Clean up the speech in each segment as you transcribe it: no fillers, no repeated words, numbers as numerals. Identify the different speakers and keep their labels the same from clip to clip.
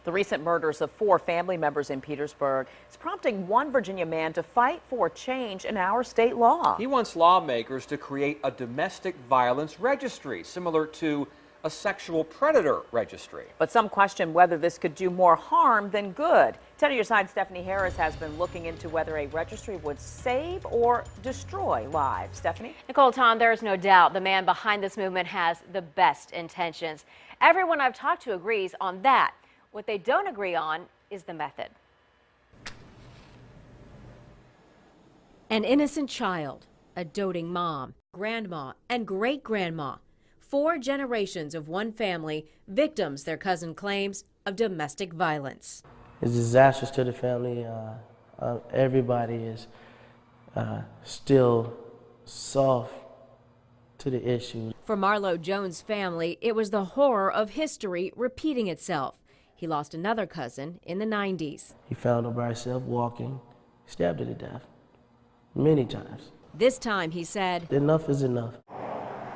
Speaker 1: The recent murders of 4 family members in Petersburg is prompting one Virginia man to fight for change in our state law.
Speaker 2: He wants lawmakers to create a domestic violence registry, similar to a sexual predator registry.
Speaker 1: But some question whether this could do more harm than good. 10 on your side, Stephanie Harris has been looking into whether a registry would save or destroy lives. Stephanie?
Speaker 3: Nicole, Tom, there is no doubt the man behind this movement has the best intentions. Everyone I've talked to agrees on that. What they don't agree on is the method.
Speaker 4: An innocent child, a doting mom, grandma, and great-grandma. 4 generations of one family, victims, their cousin claims, of domestic violence.
Speaker 5: It's disastrous to the family. Everybody is still soft to the issue.
Speaker 4: For Marlo Jones' family, it was the horror of history repeating itself. He lost another cousin in the 90s.
Speaker 5: He found her by herself walking, stabbed her to death many times.
Speaker 4: This time, he said,
Speaker 5: enough is enough.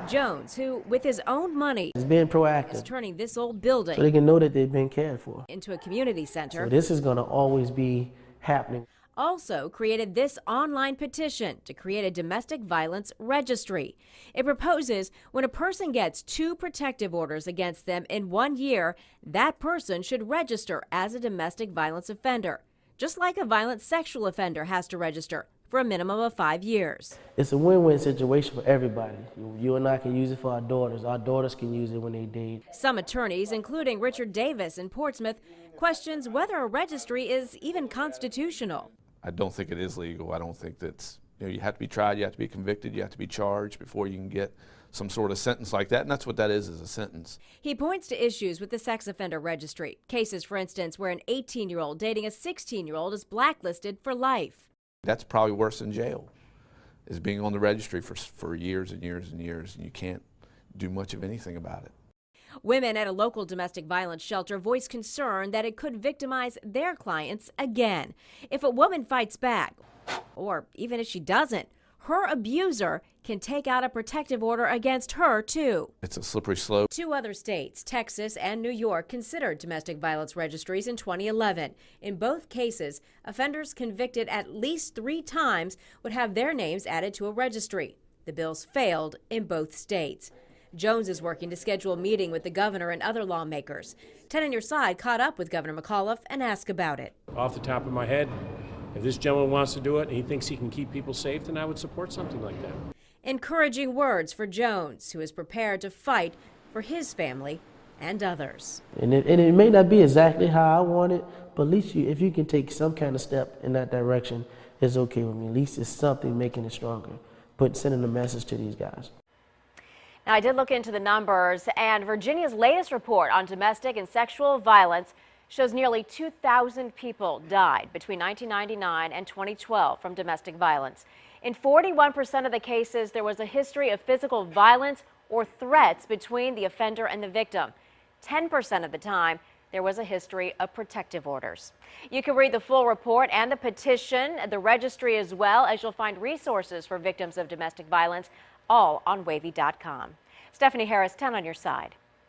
Speaker 4: Jones, who, with his own money,
Speaker 5: is being proactive,
Speaker 4: is turning this old building
Speaker 5: so they can know that they've been cared for
Speaker 4: into a community center.
Speaker 5: So this is going to always be happening.
Speaker 4: Also created this online petition to create a domestic violence registry. It proposes when a person gets 2 protective orders against them in 1 year, that person should register as a domestic violence offender, just like a violent sexual offender has to register for a minimum of 5 years.
Speaker 5: It's a win-win situation for everybody. You and I can use it for our daughters. Our daughters can use it when they date.
Speaker 4: Some attorneys, including Richard Davis in Portsmouth, questions whether a registry is even constitutional.
Speaker 6: I don't think it is legal. I don't think that's, you have to be tried, you have to be convicted, you have to be charged before you can get some sort of sentence like that, and that's what that is a sentence.
Speaker 4: He points to issues with the sex offender registry. Cases, for instance, where an 18-year-old dating a 16-year-old is blacklisted for life.
Speaker 6: That's probably worse than jail, is being on the registry for years and years and years, and you can't do much of anything about it.
Speaker 4: Women at a local domestic violence shelter voice concern that it could victimize their clients again. If a woman fights back, or even if she doesn't, her abuser can take out a protective order against her, too.
Speaker 6: It's a slippery slope.
Speaker 4: 2 other states, Texas and New York, considered domestic violence registries in 2011. In both cases, offenders convicted at least 3 times would have their names added to a registry. The bills failed in both states. Jones is working to schedule a meeting with the governor and other lawmakers. 10 on your side caught up with Governor McAuliffe and asked about it.
Speaker 7: Off the top of my head, if this gentleman wants to do it and he thinks he can keep people safe, then I would support something like that.
Speaker 4: Encouraging words for Jones, who is prepared to fight for his family and others.
Speaker 5: And it may not be exactly how I want it, but at least if you can take some kind of step in that direction, it's okay with me. At least it's something making it stronger, sending a message to these guys.
Speaker 3: Now, I did look into the numbers, and Virginia's latest report on domestic and sexual violence shows nearly 2,000 people died between 1999 and 2012 from domestic violence. In 41% of the cases, there was a history of physical violence or threats between the offender and the victim. 10% of the time, there was a history of protective orders. You can read the full report and the petition, the registry, as well as you'll find resources for victims of domestic violence, all on wavy.com. Stephanie Harris, 10 on your side.